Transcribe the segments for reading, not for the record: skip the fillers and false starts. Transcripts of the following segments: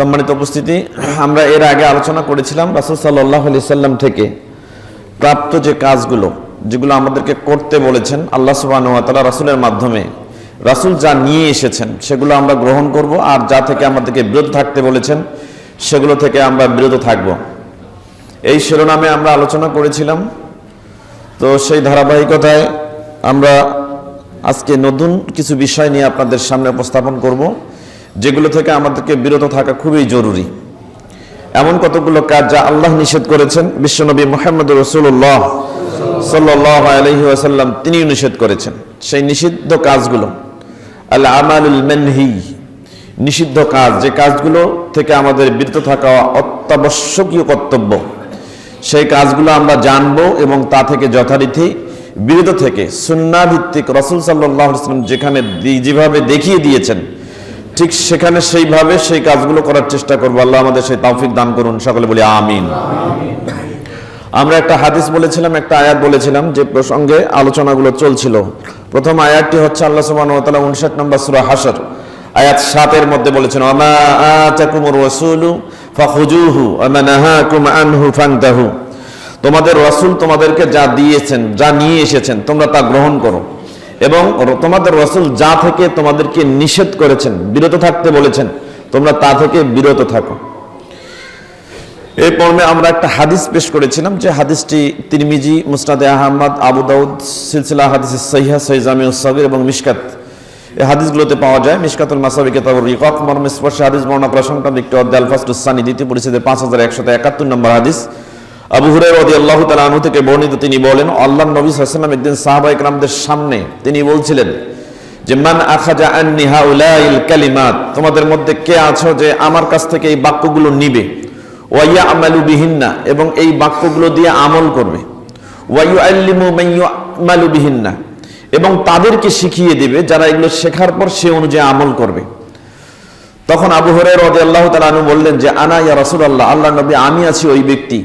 সম্মানিত উপস্থিতি, আমরা এর আগে আলোচনা করেছিলাম রাসূল সাল্লাল্লাহু আলাইহি সাল্লাম থেকে প্রাপ্ত যে কাজগুলো যেগুলো আমাদেরকে করতে বলেছেন আল্লাহ সুবহানাহু ওয়া তাআলা রাসূলের মাধ্যমে, রাসূল যা নিয়ে এসেছেন সেগুলো আমরা গ্রহণ করব, আর যা থেকে আমাদেরকে বিরত থাকতে বলেছেন সেগুলো থেকে আমরা বিরত থাকব। এই শিরোনামে আমরা আলোচনা করেছিলাম। তো সেই ধারাবাহিকতায় আমরা আজকে নতুন কিছু বিষয় নিয়ে আপনাদের সামনে উপস্থাপন করব, যেগুলো থেকে আমাদেরকে বিরত থাকা খুবই জরুরি। এমন কতগুলো কাজ যা আল্লাহ নিষেধ করেছেন, বিশ্বনবী মুহাম্মদুর রাসূলুল্লাহ সাল্লাল্লাহু আলাইহি ওয়াসাল্লাম তিনিও নিষেধ করেছেন। সেই নিষিদ্ধ কাজগুলো, আল আমালুল মানহি, নিষিদ্ধ কাজ, যে কাজগুলো থেকে আমাদের বিরত থাকা অত্যাবশ্যকীয় কর্তব্য, সেই কাজগুলো আমরা জানবো এবং তা থেকে যথারীতি বিরত থেকে সুন্নাহ ভিত্তিক রাসূল সাল্লাল্লাহু আলাইহি ওয়াসাল্লাম যেখানে যেভাবে দেখিয়ে দিয়েছেন ঠিক সেখানে সেইভাবে সেই কাজগুলো করার চেষ্টা করবো। আল্লাহ আমাদের সেই তৌফিক দান করুন, সকলে বলি আমিন। আমরা একটা হাদিস বলেছিলাম, একটা আয়াত বলেছিলাম, যে প্রসঙ্গে আলোচনাগুলো চলছিল। প্রথম আয়াতটি হচ্ছে আল্লাহ সুবহানাহু ওয়া তাআলা 59 নম্বর সূরা হাশর আয়াত 7 এর মধ্যে বলেছেন, ওয়া আতাকুমুর রাসূলু ফাখুজুহু ওয়া মা নাহাকুম আনহু ফান্তাহু। তোমাদের রাসূল তোমাদেরকে যা দিয়েছেন, যা নিয়ে এসেছেন, তোমরা তা গ্রহণ করো, এবং তোমাদের রাসূল যা থেকে তোমাদেরকে নিষেধ করেছেন, বিরত থাকতে বলেছেন, তোমরা তা থেকে বিরত থাকো। এই পর্বে আমরা একটা হাদিস পেশ করেছিলাম, যে হাদিসটি তিরমিজি, মুসনাদে আহমদ, আবু দাউদ, সিলসিলা হাদিস সহিহ, সহিহ জামিউস সাগীর এবং মিশকাত, এই হাদিসগুলোতে পাওয়া যায়। মিশকাতুল মাসাবি কিতাবুর রিকাক মর্মে স্পর্শে হাদিস বর্ণনা করা সংক্রান্ত একটি অধ্যায়, আল ফাসলুস সানি, দ্বিতীয় পরিচ্ছেদে 5171 নম্বর হাদিস। আবু হুরায়রা রাদিয়াল্লাহু তাআলা আনহু থেকে বর্ণিত, তিনি বলেন, আল্লাহর নবী সাল্লাল্লাহু আলাইহি ওয়াসাল্লাম একদিন সাহাবায়ে কেরামদের সামনে তিনি বলছিলেন যে, মান আখাযা আন্নি হাউলাইল কালিমাত, তোমাদের মধ্যে কে আছো যে আমার কাছ থেকে এই বাক্যগুলো নিবে, ওয়া ইয়ামালু বিহিন্না, এবং এই বাক্যগুলো দিয়ে আমল করবে, ওয়া ইউআল্লিমু মান ইয়ামালু বিহিন্না, এবং তাদেরকে শিখিয়ে দিবে যারা এগুলো শেখার পর সে অনুযায়ী আমল করবে। তখন আবু হুরায়রা রাদিয়াল্লাহু তাআলা আনহু বললেন যে, আনা ইয়া রাসূলুল্লাহ, আল্লাহর নবী, আমি আছি ওই ব্যক্তি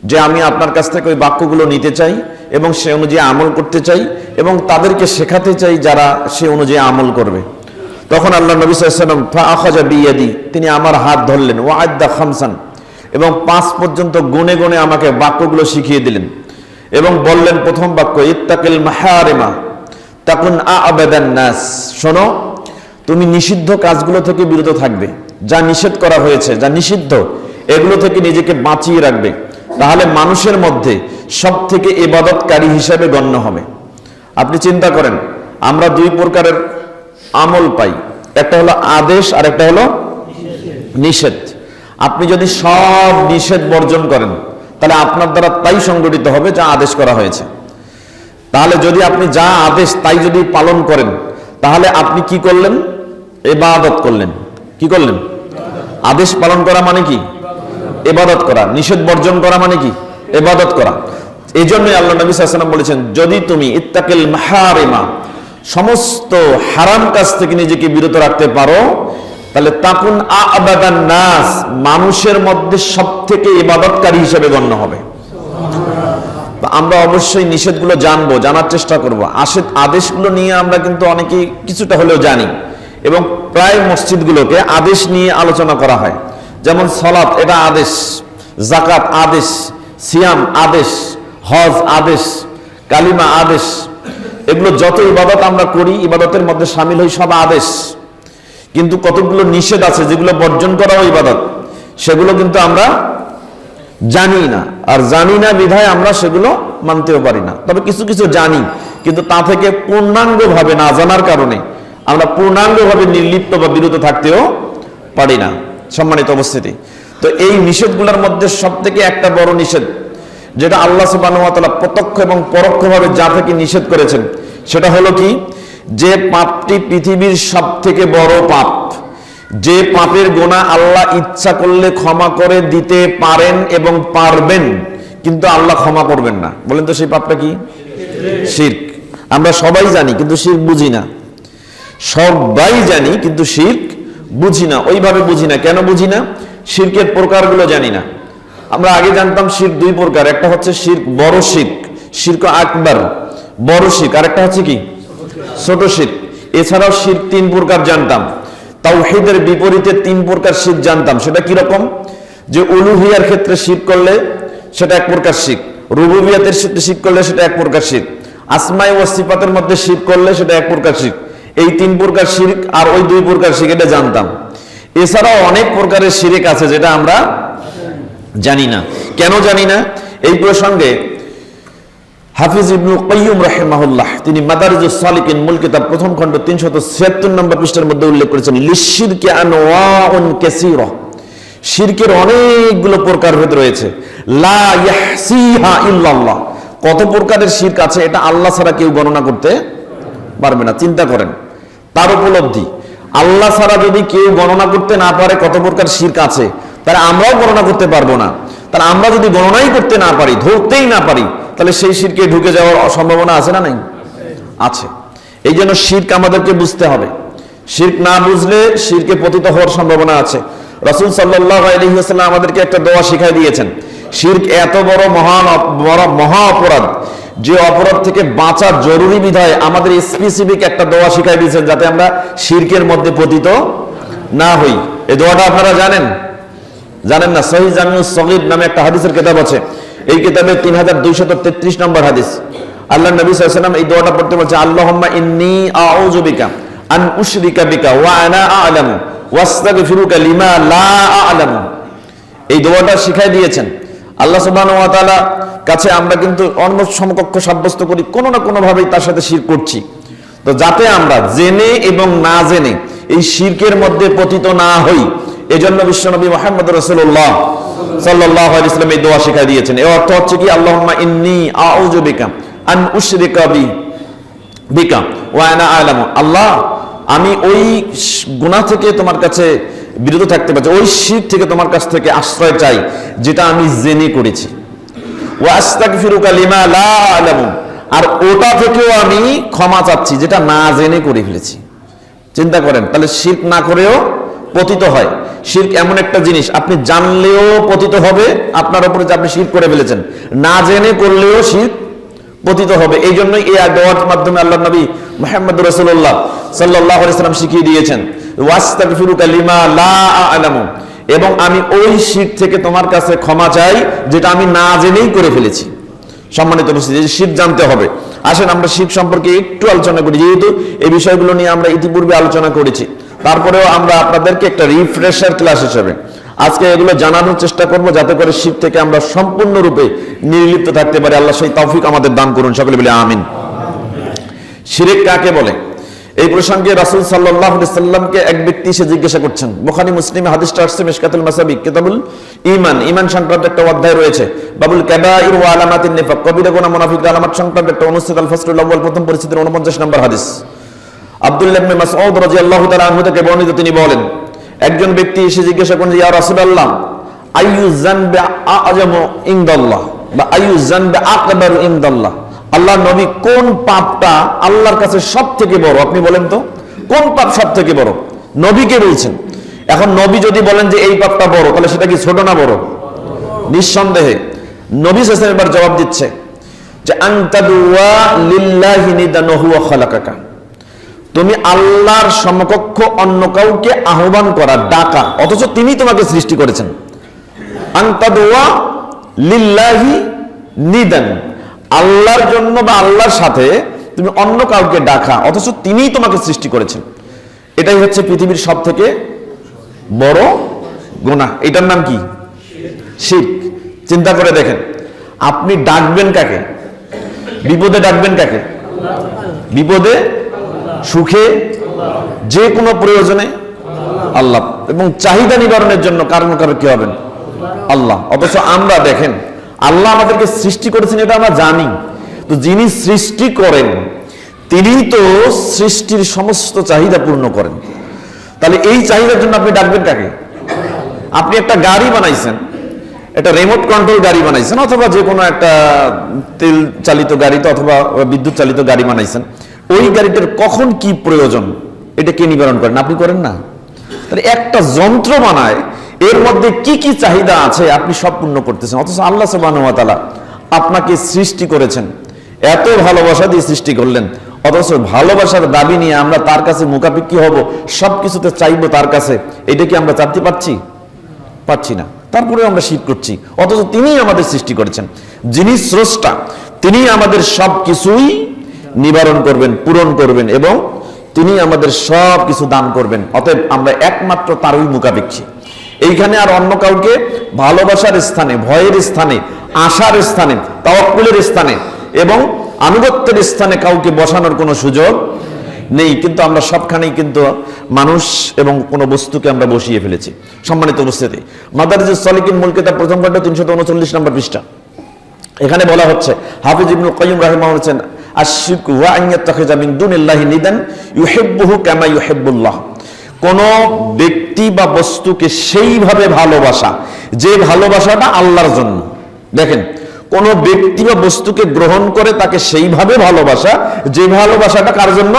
যে আমি আপনার কাছ থেকে ওই বাক্যগুলো নিতে চাই এবং সে অনুযায়ী আমল করতে চাই এবং তাদেরকে শেখাতে চাই যারা সে অনুযায়ী আমল করবে। তখন আল্লাহ নবী সাল্লাল্লাহু আলাইহি ওয়াসাল্লাম ফাআখাযা বিয়াদি, তিনি আমার হাত ধরলেন, ওয়া আদ্দা খামসান, এবং 5 পর্যন্ত গুনে গুনে আমাকে বাক্যগুলো শিখিয়ে দিলেন এবং বললেন, প্রথম বাক্য, ইত্তাকিল মাহারিমা তাকুন আ'বাদান নাস, শোনো, তুমি নিষিদ্ধ কাজগুলো থেকে বিরত থাকবে, যা নিষেধ করা হয়েছে, যা নিষিদ্ধ, এগুলো থেকে নিজেকে বাঁচিয়ে রাখবে, তাহলে মানুষের মধ্যে সব থেকে ইবাদতকারী হিসাবে গণ্য হবে। আপনি চিন্তা করেন, আমরা 2 প্রকারের আমল পাই, একটা হলো আদেশ আর একটা হলো নিষেধ। আপনি যদি সব নিষেধ বর্জন করেন তাহলে আপনার দ্বারা তাই সংগঠিত হবে যা আদেশ করা হয়েছে। তাহলে যদি আপনি যা আদেশ তাই যদি পালন করেন, তাহলে আপনি কি করলেন? ইবাদত করলেন। কি করলেন? আদেশ পালন করা মানে কি? ইবাদত করা। নিষেধ বর্জন করা মানে কি? ইবাদত করা। এই জন্যই আল্লাহ নবী সাল্লাল্লাহু আলাইহি ওয়াসাল্লাম বলেছেন, যদি তুমি ইত্তাকিল মাহারিমা, সমস্ত হারাম কাজ থেকে নিজেকে বিরত রাখতে পারো, তাহলে তাকুন আ'বাদান নাস, মানুষের মধ্যে সবথেকে ইবাদতকারী হিসেবে গণ্য হবে। আমরা অবশ্যই নিষেধগুলো জানবো, জানার চেষ্টা করব। আদেশগুলো নিয়ে আমরা কিন্তু অনেকেই কিছুটা হলেও জানি, এবং প্রায় মসজিদগুলোকে আদেশ নিয়ে আলোচনা করা হয়। যেমন সালাত, এটা আদেশ, যাকাত আদেশ, সিয়াম আদেশ, হজ আদেশ, কালিমা আদেশ, এগুলো যত ইবাদত আমরা করি, ইবাদতের মধ্যে শামিল হই, সব আদেশ। কিন্তু কতগুলো নিষেধ আছে যেগুলো বর্জন করাও ইবাদত, সেগুলো কিন্তু আমরা জানি না, আর জানি না বিধায় আমরা সেগুলো মানতেও পারি না। তবে কিছু কিছু জানি, কিন্তু তা থেকে পূর্ণাঙ্গভাবে না জানার কারণে আমরা পূর্ণাঙ্গভাবে নির্লিপ্ত বা বিরত থাকতেও পারি না। সম্মানিত উপস্থিতি, তো এই নিষেধগুলোর মধ্যে সবথেকে একটা বড় নিষেধ, যেটা আল্লাহ সুবহানাহু ওয়া তাআলা প্রত্যক্ষ এবং পরোক্ষভাবে যা থেকে নিষেধ করেছেন, সেটা হলো কি, যে পাপটি পৃথিবীর সবথেকে বড় পাপ, যে পাপের গুনাহ আল্লাহ ইচ্ছা করলে ক্ষমা করে দিতে পারেন এবং পারবেন, কিন্তু আল্লাহ ক্ষমা করবেন না। বলেন তো সেই পাপটা কি? শিরক। আমরা সবাই জানি, কিন্তু শিরক বুঝি না। সবাই জানি, কিন্তু শিরক বুঝি না। ওইভাবে বুঝি না। কেন বুঝি না? শিরকের প্রকারগুলো জানি না। আমরা আগে জানতাম শিরক 2 প্রকার, একটা হচ্ছে শিরক বড় শিরক, শিরক আকবার, বড় শিরক, আর একটা হচ্ছে কি ছোট শিরক। এছাড়াও শিরক 3 প্রকার জানতাম। তাওহীদের বিপরীতে 3 প্রকার শিরক জানতাম। সেটা কি রকম? যে উলুহিয়ার ক্ষেত্রে শিরক করলে সেটা এক প্রকার শিরক, রুবুবিয়াতের ক্ষেত্রে শিরক করলে সেটা এক প্রকার শিরক, আসমায়ে ওয়াস সিফাতের মধ্যে শিরক করলে সেটা এক প্রকার শিরক। এই 3 প্রকার শিরক আর ওই 2 প্রকার শিরক এটা জানতাম। এছাড়াও অনেক প্রকারের শিরক আছে যেটা আমরা জানি না। কেন জানি না? এই প্রসঙ্গে হাফিজ ইবনুল কাইয়্যিম রাহিমাহুল্লাহ তিনি মাদারিজুস সালিকিন মূল কিতাব প্রথম খণ্ড 376 নম্বর পৃষ্ঠার মধ্যে উল্লেখ করেছেন, লিশিরকি আনওয়াউন কাসীরা, শিরকের অনেকগুলো প্রকারভেদ রয়েছে। লা ইয়াহসিহা ইল্লাল্লাহ, কত প্রকারের শিরক আছে এটা আল্লাহ ছাড়া কেউ গণনা করতে পারবে না। চিন্তা করেন তার উপলব্ধি, আল্লাহ ছাড়া যদি কেউ গণনা করতে না পারে কত প্রকার শিরক আছে, তাহলে আমরাও গণনা করতে পারবো না। তাহলে আমরা যদি গণনাই করতে না পারি, ধরতেই না পারি, তাহলে সেই শিরকে ঢুকে যাওয়ার সম্ভাবনা আছে না নাই? আছে। এই জন্য শিরক আমাদেরকে বুঝতে হবে। শিরক না বুঝলে শিরকে পতিত হওয়ার সম্ভাবনা আছে। রাসূল সাল্লাল্লাহু আলাইহি ওয়াসাল্লাম আমাদেরকে একটা দোয়া শিখাই দিয়েছেন। শিরক এত বড় মহা অপরাধ, যে অপরাধ থেকে বাঁচা জরুরি বিধায় আমাদের স্পেসিফিক একটা দোয়া শিখাই দিয়েছেন, যাতে আমরা শিরকের মধ্যে পতিত না হই। এই দোয়াটা আপনারা জানেন? জানেন না? সহিহ জামিউস সগীর নামে একটা হাদিসের কিতাব আছে। এই কিতাবে 3233 নম্বর হাদিস। আল্লাহ নবী সাল্লাল্লাহু আলাইহি ওয়াসাল্লাম এই দোয়াটা পড়তে বলছে, আল্লাহুম্মা ইন্নী আউযু বিকা আন উশরিকা বিকা ওয়া আনা আ'লামু ওয়াস্তাগফিরুকা লিমা লা আ'লামু। এই দোয়াটা শিখাই দিয়েছেন। আল্লাহ সুবহানাহু ওয়া তাআলা কাছে আমরা কিন্তু অন্য সমকক্ষ সাব্যস্ত করি, কোনো না কোনো ভাবেই তার সাথে শিরক করছি। তো যাতে আমরা জেনে এবং না জেনে এই শিরকের মধ্যে পতিত না হই, এজন্য বিশ্বনবী মুহাম্মদ রাসূলুল্লাহ সাল্লাল্লাহু আলাইহি ওয়াসাল্লাম এই দোয়া শিখাই দিয়েছেন। এর অর্থ হচ্ছে কি, আল্লাহুম্মা ইন্নী আউযু বিকা আন উশরিকা বিকা ওয়া আনা আ'লামু, আল্লাহ আমি ওই গুনাহ থেকে তোমার কাছে বিরত থাকতে পারছি, ওই শিরক থেকে তোমার কাছ থেকে আশ্রয় চাই যেটা আমি জেনে করেছি। ওয়া আস্তাগফিরুকা লিমা লা আ'লামু, আর ওটা থেকেও আমি ক্ষমা চাচ্ছি যেটা না জেনে করে ফেলেছি। চিন্তা করেন, তাহলে শিরক না করেও পতিত হয়। শিরক এমন একটা জিনিস, আপনি জানলেও পতিত হবে আপনার উপরে যে আপনি শিরক করে ফেলেছেন, না জেনে করলেও শিরক পতিত হবে। এই জন্যই এই দোয়ার মাধ্যমে আল্লাহ নবী মুহাম্মদ রাসূলুল্লাহ সাল্লাল্লাহু আলাইহি ওয়াসাল্লাম শিখিয়ে দিয়েছেন, ওয়াস্তাগফিরুকা লিমা লা আ'লামু, এবং আমি ওই শিরক থেকে তোমার কাছে ক্ষমা চাই যেটা আমি না জেনেই করে ফেলেছি। সম্মানিত উপস্থিতি, যে শিরক জানতে হবে। আসেন আমরা শিরক সম্পর্কে একটু আলোচনা করি, যেহেতু এই বিষয়গুলো নিয়ে আমরা ইতিপূর্বে আলোচনা করেছি। তারপরেও আমরা আপনাদেরকে একটা রিফ্রেশার ক্লাস হিসেবে আজকে এগুলো জানানোর চেষ্টা করব, যাতে করে শিরক থেকে আমরা সম্পূর্ণরূপে নির্লিপ্ত থাকতে পারি। আল্লাহ সেই তৌফিক আমাদের দান করুন, সকলে বলে আমিন। শিরক কাকে বলে? এই প্রসঙ্গে রাসূল সাল্লাল্লাহু আলাইহি ওয়াসাল্লামকে এক ব্যক্তি এসে জিজ্ঞাসা করছেন। বুখারী মুসলিমে হাদিসটা আসছে মিশকাতুল মাসাবিক কিতাবুল ঈমান, ঈমান সংক্রান্ত একটা অধ্যায় রয়েছে, বাবুল কাবাইর ওয়া আলামাতিন নিফাক, কবিরা গুনাহ মুনাফিকদের আলামত সংক্রান্ত একটা অনুচ্ছেদ, আল ফাসলুল আউয়াল, প্রথম পরিচ্ছেদের 49 নম্বর হাদিস। আব্দুল্লাহ ইবনে মাসউদ রাদিয়াল্লাহু তাআলা আনহু থেকে বর্ণিত, তিনি বলেন, একজন ব্যক্তি এসে জিজ্ঞাসা করেন, ইয়া রাসূলুল্লাহ আইয়ু যানবি আ'জামু ইনদাল্লাহ বা আইয়ু যানবি আকবারু ইনদাল্লাহ, আল্লাহ নবী কোন পাপটা আল্লাহর কাছে সবথেকে বড়, আপনি বলেন তো কোন পাপ সবথেকে বড়? নবীকে বলছেন। এখন নবী যদি বলেন যে এই পাপটা বড়, তাহলে সেটা কি ছোট না বড়? নিঃসন্দেহে। নবী সাল্লাল্লাহু আলাইহি ওয়াসাল্লাম এবার জবাব দিচ্ছে যে আনতাদুয়া লিল্লাহি নিদান ওয়া হুয়া খালাকাকা, তুমি আল্লাহর সমকক্ষ অন্য কাউকে আহ্বান করা, ডাকা, অথচ তিনি তোমাকে সৃষ্টি করেছেন। আনতাদুয়া লিল্লাহি নিদান, আল্লাহর জন্য বা আল্লাহর সাথে তুমি অন্য কাউকে ডাকা, অথচ তিনিই তোমাকে সৃষ্টি করেছেন। এটাই হচ্ছে পৃথিবীর সব থেকে বড় গুনাহ। এটার নাম কি? শিরক। চিন্তা করে দেখেন, আপনি ডাকবেন কাকে? বিপদে ডাকবেন কাকে? বিপদে, সুখে, যে কোনো প্রয়োজনে আল্লাহ, এবং চাহিদা নিবারণের জন্য কারণ কি হবেন? আল্লাহ। অথচ আমরা দেখেন, আল্লাহ আমাদেরকে সৃষ্টি করেছেন এটা আমরা জানি, তো যিনি সৃষ্টি করেন তিনিই তো সৃষ্টির সমস্ত চাহিদা পূর্ণ করেন। তাহলে এই চাহিদার জন্য আপনি ডাকবেন কাকে? আপনি একটা গাড়ি বানাইছেন, একটা রিমোট কন্ট্রোল গাড়ি বানাইছেন, অথবা যে কোনো একটা তেল চালিত গাড়িতে অথবা বিদ্যুৎ চালিত গাড়ি বানাইছেন, ওই গাড়িটার কখন কি প্রয়োজন এটা কে নিবারণ করেন? আপনি করেন না। তাহলে একটা যন্ত্র বানায়, এর মধ্যে কি কি চাহিদা আছে আপনি সব পূর্ণ করতেছেন, অথচ আল্লাহ সুবহানাহু ওয়া তাআলা আপনাকে সৃষ্টি করেছেন, এত ভালোবাসা দিয়ে সৃষ্টি করলেন, অথচ ভালোবাসার দাবি নিয়ে আমরা তার কাছে মুখাপেক্ষী হব, সবকিছুতে চাইবো তার কাছে, এটা কি আমরা চাইতে পারছি না। তারপরে আমরা শিরক করছি, অথচ তিনিই আমাদের সৃষ্টি করেছেন, যিনি স্রষ্টা, তিনি আমাদের সব কিছুই নিবারণ করবেন, পূরণ করবেন এবং তিনি আমাদের সব কিছু দান করবেন। অতএব আমরা একমাত্র তারই মুখাপেক্ষী। এইখানে আর অন্য কাউকে ভালোবাসার স্থানে, ভয়ের স্থানে, আশার স্থানে, তাওয়াক্কুলের স্থানে এবং আনুগত্যের স্থানে কাউকে বসানোর কোনো সুযোগ নেই। কিন্তু আমরা সবখানেই কিন্তু মানুষ এবং কোনো বস্তুকে আমরা বসিয়ে ফেলেছি। সম্মানিত উপস্থিতি, মাদারিজুস সালিকিন মূল কিতাব প্রথম খণ্ড 339 নম্বর পৃষ্ঠা, এখানে বলা হচ্ছে, হাফিজ ইবনুল কাইয়্যিম রাহিমাহুল্লাহ বলেছেন, আশ-শিরকু ওয়া আন ইয়াত্তাখিযা মিন দুনিল্লাহি নিদান ইউহিব্বুহু কামা ইউহিব্বুল্লাহ। কোন ব্যক্তি বা বস্তুকে সেইভাবে ভালোবাসা যে ভালোবাসাটা আল্লাহর জন্য। দেখেন, কোন ব্যক্তি বা বস্তুকে গ্রহণ করে তাকে সেইভাবে ভালোবাসা যে ভালোবাসাটা কার জন্য?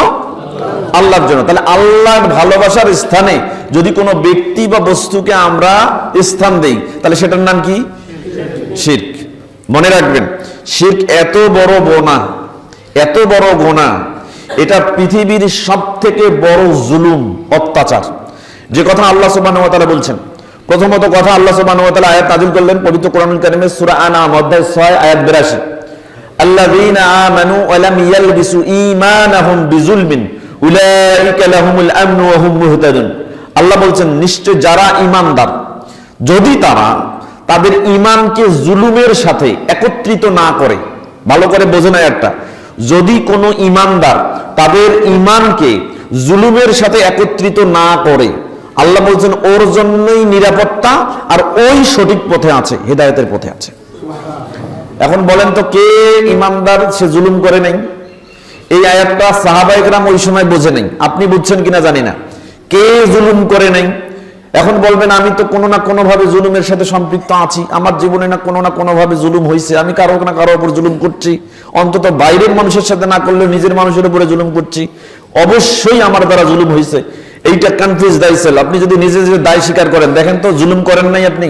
আল্লাহর জন্য। তাহলে আল্লাহর ভালোবাসার স্থানে যদি কোনো ব্যক্তি বা বস্তুকে আমরা স্থান দেই, তাহলে সেটার নাম কি? শিরক। মনে রাখবেন, শিরক এত বড় গুনাহ, এত বড় গুনাহ, এটা পৃথিবীর সব থেকে বড় জুলুম, অত্যাচার। যে কথা আল্লাহ সুবহানাহু ওয়া তাআলা বলছেন, প্রথমত কথা আল্লাহ সুবহানাহু ওয়া তাআলা আয়াত নাযিল করলেন পবিত্র কোরআনুল কারীমের সূরা আনআম অধ্যায় 6 আয়াত 82, আল্লাযীনা আমানু ওয়া লাম ইয়ালবিসু ঈমানাহুম বিযুলমিন উলাইকা লাহুমুল আমনু ওয়া হুম মুহতাদুন। আল্লাহ বলছেন, নিশ্চয় যারা ঈমানদার, যদি তারা তাদের ঈমানকে জুলুমের সাথে একত্রিত না করে, ভালো করে বোঝেন আয়াতটা, যদি কোনো ঈমানদার তাদের ঈমানকে জুলুমের সাথে একত্রিত না করে, আল্লাহ বলছেন ওর জন্যই নিরাপত্তা, আর ওই সঠিক পথে আছে, হেদায়েতের পথে আছে। এখন বলেন তো, কে ঈমানদার সে জুলুম করে নাই? এই আয়াতটা সাহাবায়ে কেরাম ওই সময় বোঝে নাই, আপনি বুঝছেন কিনা জানি না। কে জুলুম করে নাই? এখন বলবেন, আমি তো কোনো না কোনো ভাবে জুলুমের সাথে সম্পৃক্ত আছি, আমার জীবনে না কোনো ভাবে জুলুম হয়েছে, আমি কারো না কারো উপর জুলুম করছি, অন্তত বাইরের মানুষের সাথে না করলে নিজের মানুষের উপরে জুলুম করছি, অবশ্যই আমার দ্বারা জুলুম হয়েছে। এইটা কনফিউজ দাইসেল। আপনি যদি নিজে নিজে দায় স্বীকার করেন, দেখেন তো জুলুম করেন নাই, আপনি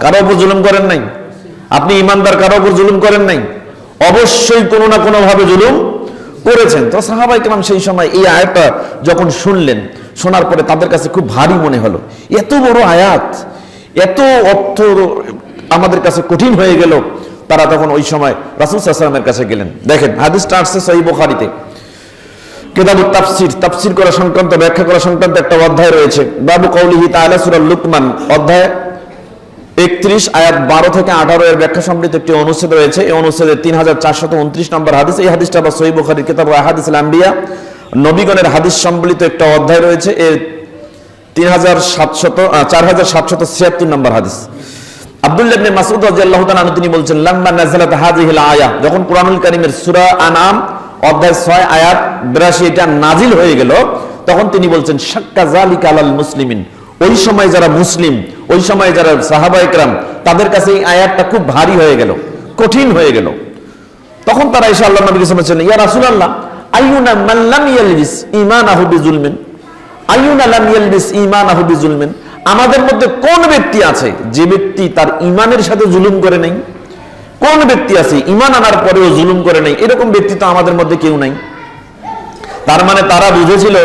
কারো উপর জুলুম করেন নাই, আপনি ইমানদার, কারো উপর জুলুম করেন নাই, অবশ্যই কোনো না কোনো ভাবে জুলুম করেছেন। তো সাহাবায়ে কেরাম সেই সময় এই আয়াতটা যখন শুনলেন, শোনার পরে তাদের কাছে খুব ভারী মনে হলো। এত বড় আয়াত, এত অর্থ আমাদের কাছে কঠিন হয়ে গেল। তারা তখন ওই সময় রাসূল সাল্লাল্লাহু আলাইহি ওয়াসাল্লামের কাছে গেলেন। দেখেন, হাদিসটা আসছে সহিহ বুখারীতে, কিতাবুত তাফসীর, তাফসীর করা সংক্রান্ত, ব্যাখ্যা করা সংক্রান্ত একটা অধ্যায় রয়েছে। বাবু কওলিহি তাআলা, সূরা লুকমান অধ্যায় 31 আয়াত 12 থেকে 18 এর ব্যাখ্যা সম্বলিত একটি অনুচ্ছেদ রয়েছে। এই অনুচ্ছেদে 3429 নম্বর হাদিস। এই হাদিসটা আবার সহিহ বুখারীর কিতাব আহাদিসুল আম্বিয়া, নবীগণের হাদিস সম্বলিত একটা অধ্যায় রয়েছে। এর 4776 নম্বর হাদিস। আব্দুল্লাহ ইবনে মাসউদ রাদিয়াল্লাহু তাআলা আনহু তিনি বলছেন, লাম্মা নাযালাত হাযিহিল আয়াহ, যখন কুরআনুল কারীমের সূরা আনআম অধ্যায় 6 আয়াত 82 এটা নাজিল হয়ে গেল, তখন তিনি বলছেন, শাক্কা যালিকা আলাল মুসলিমিন, ওই সময় যারা মুসলিম, ওই সময় যারা সাহাবায়ে কেরাম, তাদের কাছে এই আয়াতটা খুব ভারী হয়ে গেল, কঠিন হয়ে গেল। তখন তারা এসে আল্লাহর নবীকে বলছেন, ইয়া রাসূলুল্লাহ, আইয়ুনা মান লাম ইয়ালবিস ঈমানাহু বিজুলমিন, আইয়ুনা লাম ইয়ালবিস ঈমানাহু বিজুলমিন, আমাদের মধ্যে কোন ব্যক্তি আছে যে ব্যক্তি তার ঈমানের সাথে জুলুম করে নাই? কোন ব্যক্তি আছে ঈমান আনার পরেও জুলুম করে নাই? এরকম ব্যক্তি তো আমাদের মধ্যে কেউ নাই। তার মানে তারা বুঝেছিল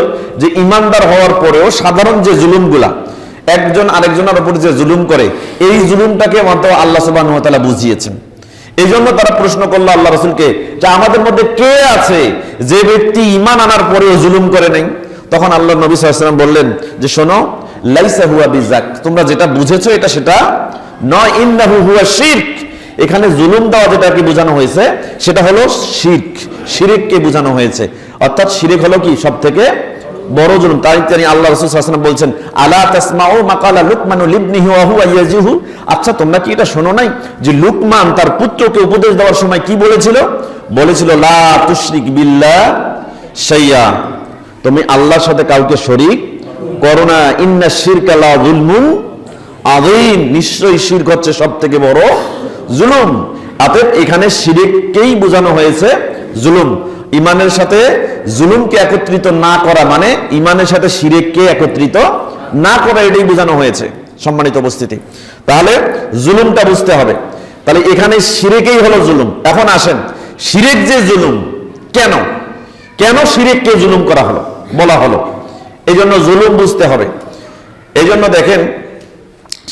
যে ঈমানদার হওয়ার পরেও সাধারণ যে জুলুমগুলা, একজন আরেকজনের উপর যে জুলুম করে, এই জুলুমটাকে মাত্র আল্লাহ সুবহানাহু ওয়া তাআলা বুঝিয়েছেন। এই জন্য তারা প্রশ্ন করলো আল্লাহ রাসূলকে, যে আমাদের মধ্যে কে আছে যে ব্যক্তি ঈমান আনার পরেও জুলুম করে নাই? তখন আল্লাহ নবী সাল্লাল্লাহু আলাইহি ওয়াসাল্লাম বললেন যে, শোনো, লাইসা হুয়া বিযাক, তোমরা যেটা বুঝেছো এটা সেটা নয়, ইন্নাহু হুয়া শিরক। এখানে জুলুম দেওয়া যেটাকে বোঝানো হয়েছে সেটা হলো শিরক, শিরককে বোঝানো হয়েছে। অর্থাৎ শিরক হলো কি? সবথেকে বড় জুলুম। তাই আল্লাহ রাসূল সাল্লাল্লাহু আলাইহি ওয়াসাল্লাম বলছেন, আলা তাসমাউ মাকালা লুকমানু লিবনিহি ওয়া হুয়া ইয়াজিহু, আচ্ছা তোমরা কি এটা শোনো নাই যে লুকমান তার পুত্রকে উপদেশ দেওয়ার সময় কি বলেছিল? বলেছিল, লা তুশরিক বিল্লাহ শাইয়া, তুমি আল্লাহর সাথে কাউকে শরীক করো না, ইন্না শিরকা লা যুলমুন আযীম, নিশ্চয়ই শিরক হচ্ছে সবথেকে বড় জুলুম। অতএব এখানে শিরককেই বোঝানো হয়েছে জুলুম। ঈমানের সাথে জুলুমকে একত্রিত না করা মানে ঈমানের সাথে শিরককে একত্রিত না করা, এটাই বোঝানো হয়েছে। সম্মানিত উপস্থিতি, তাহলে জুলুমটা বুঝতে হবে। তাহলে এখানে শিরকেই হলো জুলুম। এখন আসেন, শিরক যে জুলুম, কেন কেন শিরককে জুলুম করা হলো, বলা হলো? এই জন্য জুলুম বুঝতে হবে। এই জন্য দেখেন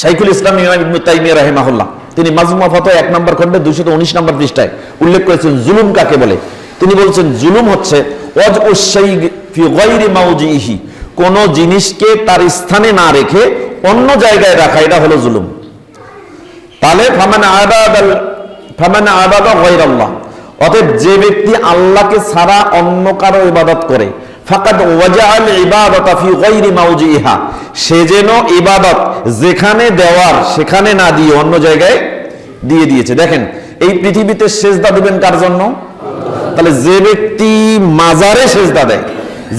শাইখুল ইসলাম ইমাম ইবনে তাইমিয়া রাহিমাহুল্লাহ তিনি মাজমুয়া ফাতোয়া 1 নম্বর খণ্ডে 219 নম্বর পৃষ্ঠায় উল্লেখ করেছেন জুলুম কাকে বলে। তিনি বলছেন জুলুম হচ্ছে ওয়াজউশ শাই ফি গায়রি মাওজিহি, কোন জিনিসকে তার স্থানে না রেখে অন্য জায়গায় রাখা, এটা হলো জুলুম। তাহলে ফামান আবাদা গায়রাল্লাহ, অতএব যে ব্যক্তি আল্লাহকে ছাড়া অন্য কারো ইবাদত করে, ফাকাদ ওয়াজআল ইবাদাতা ফি গায়রি মাওজিহা, সে যেন ইবাদত যেখানে দেওয়ার সেখানে না দিয়ে অন্য জায়গায় দিয়ে দিয়েছে। দেখেন এই পৃথিবীতে সেজদা দিবেন কার জন্য? তাহলে যে ব্যক্তি মাজারে সেজদা দেয়,